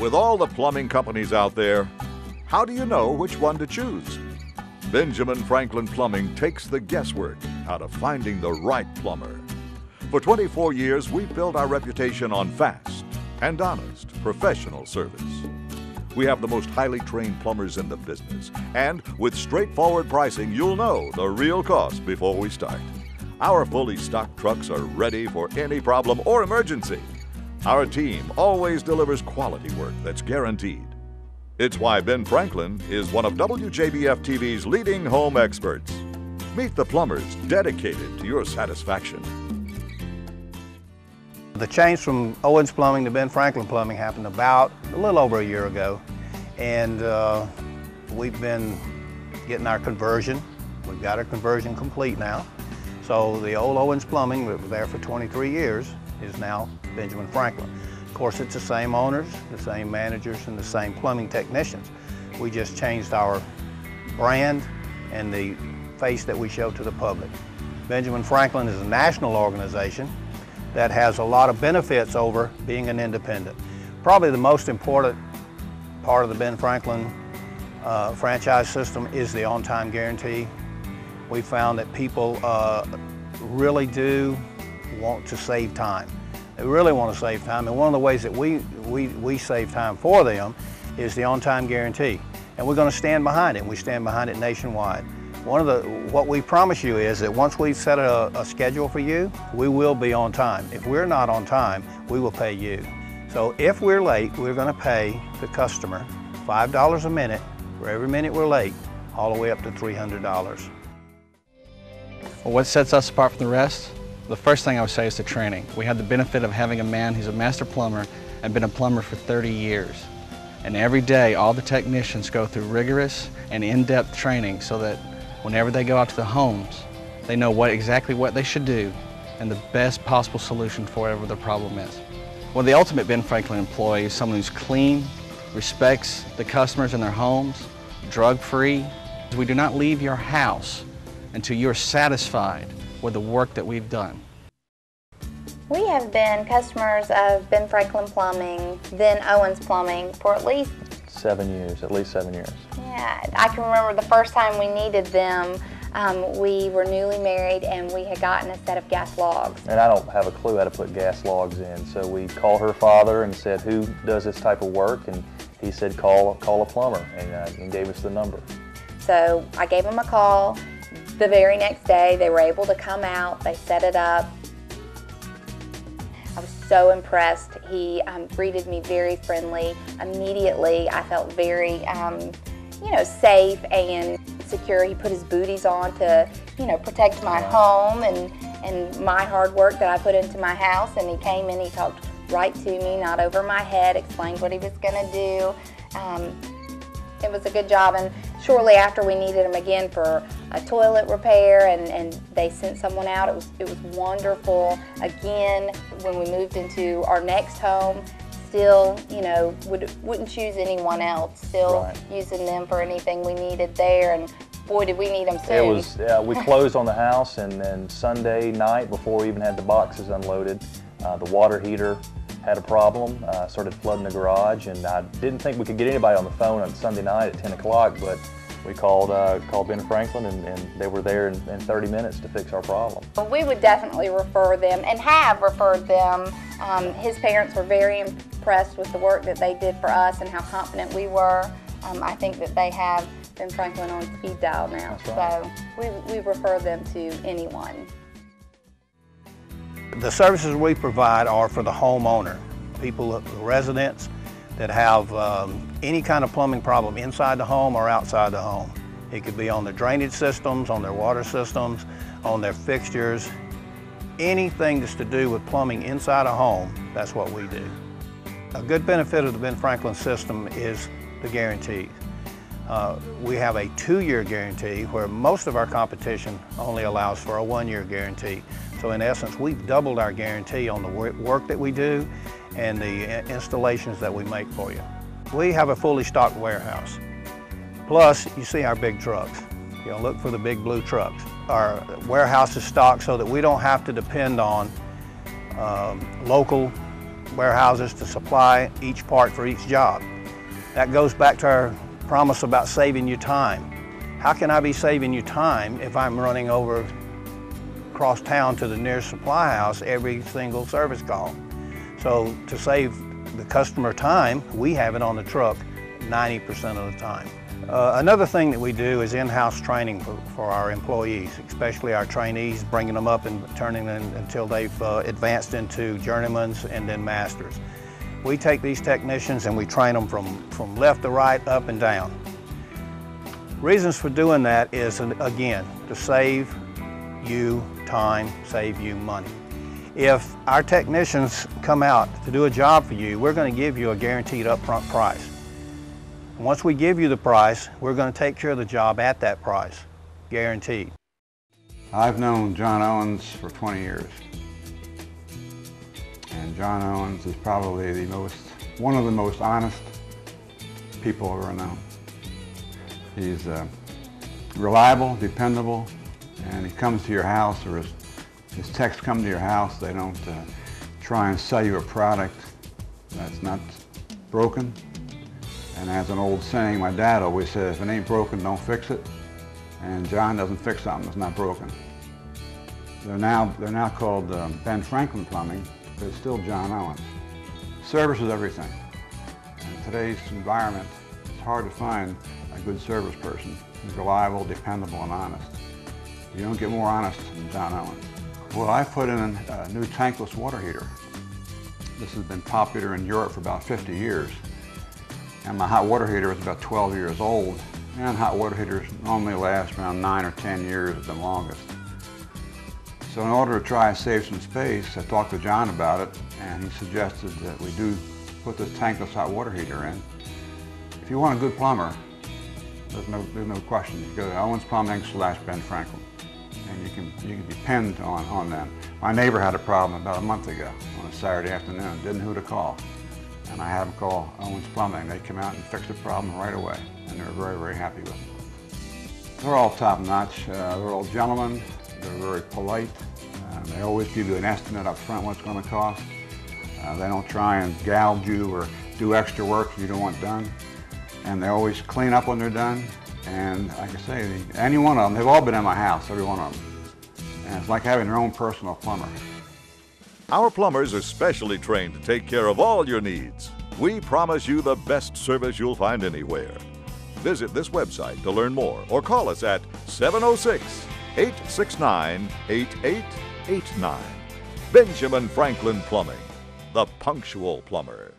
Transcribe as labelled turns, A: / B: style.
A: With all the plumbing companies out there, how do you know which one to choose? Benjamin Franklin Plumbing takes the guesswork out of finding the right plumber. For 24 years, we've built our reputation on fast and honest professional service. We have the most highly trained plumbers in the business, and with straightforward pricing, you'll know the real cost before we start. Our fully stocked trucks are ready for any problem or emergency. Our team always delivers quality work that's guaranteed. It's why Ben Franklin is one of WJBF-TV's leading home experts. Meet the plumbers dedicated to your satisfaction.
B: The change from Owens Plumbing to Ben Franklin Plumbing happened about a little over a year ago, and we've been getting our conversion. We've got our conversion complete now. So the old Owens Plumbing, that was there for 23 years, is now Benjamin Franklin. Of course, it's the same owners, the same managers, and the same plumbing technicians. We just changed our brand and the face that we show to the public. Benjamin Franklin is a national organization that has a lot of benefits over being an independent. Probably the most important part of the Ben Franklin franchise system is the on-time guarantee. We found that people really do want to save time. They really want to save time, and one of the ways that we save time for them is the on-time guarantee. And we're going to stand behind it, and we stand behind it nationwide. What we promise you is that once we've set a schedule for you, we will be on time. If we're not on time, we will pay you. So if we're late, we're going to pay the customer $5 a minute for every minute we're late, all the way up to $300.
C: Well, what sets us apart from the rest? The first thing I would say is the training. We have the benefit of having a man who's a master plumber and been a plumber for 30 years. And every day, all the technicians go through rigorous and in-depth training so that whenever they go out to the homes, they know exactly what they should do and the best possible solution for whatever the problem is. Well, the ultimate Ben Franklin employee is someone who's clean, respects the customers in their homes, drug-free. We do not leave your house until you're satisfied with the work that we've done.
D: We have been customers of Ben Franklin Plumbing, then Owens Plumbing, for at least
E: 7 years, at least 7 years.
D: Yeah, I can remember the first time we needed them. We were newly married and we had gotten a set of gas logs.
E: And I don't have a clue how to put gas logs in, so we called her father and said, who does this type of work? And he said, call a plumber, and gave us the number.
D: So I gave him a call. The very next day, they were able to come out, they set it up. I was so impressed. He greeted me very friendly. Immediately, I felt very, safe and secure. He put his booties on to, protect my home and my hard work that I put into my house. And he came in, he talked right to me, not over my head, explained what he was gonna do. It was a good job, and shortly after we needed him again for a toilet repair, and they sent someone out. It was wonderful. Again, when we moved into our next home, still, wouldn't choose anyone else. Still using them for anything we needed there, and boy, did we need them soon.
E: It was, we closed on the house, and then Sunday night, before we even had the boxes unloaded, the water heater had a problem, started flooding the garage, and I didn't think we could get anybody on the phone on Sunday night at 10 o'clock, but we called Ben Franklin, and they were there in 30 minutes to fix our problem.
D: We would definitely refer them, and have referred them. His parents were very impressed with the work that they did for us and how confident we were. I think that they have Ben Franklin on speed dial now, so we refer them to anyone.
B: The services we provide are for the homeowner, residents that have any kind of plumbing problem inside the home or outside the home. It could be on their drainage systems, on their water systems, on their fixtures. Anything that's to do with plumbing inside a home, that's what we do. A good benefit of the Ben Franklin system is the guarantees. We have a 2-year guarantee where most of our competition only allows for a 1-year guarantee. So in essence, we've doubled our guarantee on the work that we do and the installations that we make for you. We have a fully stocked warehouse. Plus, you see our big trucks. Look for the big blue trucks. Our warehouse is stocked so that we don't have to depend on local warehouses to supply each part for each job. That goes back to our promise about saving you time. How can I be saving you time if I'm running over across town to the nearest supply house every single service call? So to save the customer time, we have it on the truck 90% of the time. Another thing that we do is in-house training for our employees, especially our trainees, bringing them up and turning them until they've advanced into journeymans and then masters. We take these technicians and we train them from left to right, up and down. Reasons for doing that is, again, to save you time, save you money. If our technicians come out to do a job for you, we're going to give you a guaranteed upfront price. Once we give you the price, we're going to take care of the job at that price, guaranteed.
F: I've known John Owens for 20 years. And John Owens is probably one of the most honest people I've ever known. He's reliable, dependable, and he comes to your house, or his techs come to your house. They don't try and sell you a product that's not broken. And as an old saying, my dad always said, if it ain't broken, don't fix it. And John doesn't fix something that's not broken. They're now called Ben Franklin Plumbing, but it's still John Owens. Service is everything. In today's environment, it's hard to find a good service person who's reliable, dependable, and honest. You don't get more honest than John Owens. Well, I put in a new tankless water heater. This has been popular in Europe for about 50 years. And my hot water heater is about 12 years old. And hot water heaters normally last around 9 or 10 years at the longest. So in order to try and save some space, I talked to John about it, and he suggested that we do put this tankless hot water heater in. If you want a good plumber, there's no question. You go to Owens Plumbing / Ben Franklin, and you can depend on them. My neighbor had a problem about a month ago on a Saturday afternoon, didn't know who to call. And I had them call Owens Plumbing. They came out and fixed the problem right away, and they were very, very happy with it. They're all top-notch. They're all gentlemen. They're very polite. They always give you an estimate up front what it's going to cost. They don't try and gouge you or do extra work you don't want done. And they always clean up when they're done. And like I say, any one of them, they've all been in my house, every one of them. And it's like having your own personal plumber.
A: Our plumbers are specially trained to take care of all your needs. We promise you the best service you'll find anywhere. Visit this website to learn more or call us at 706-869-8889. Benjamin Franklin Plumbing, the punctual plumber.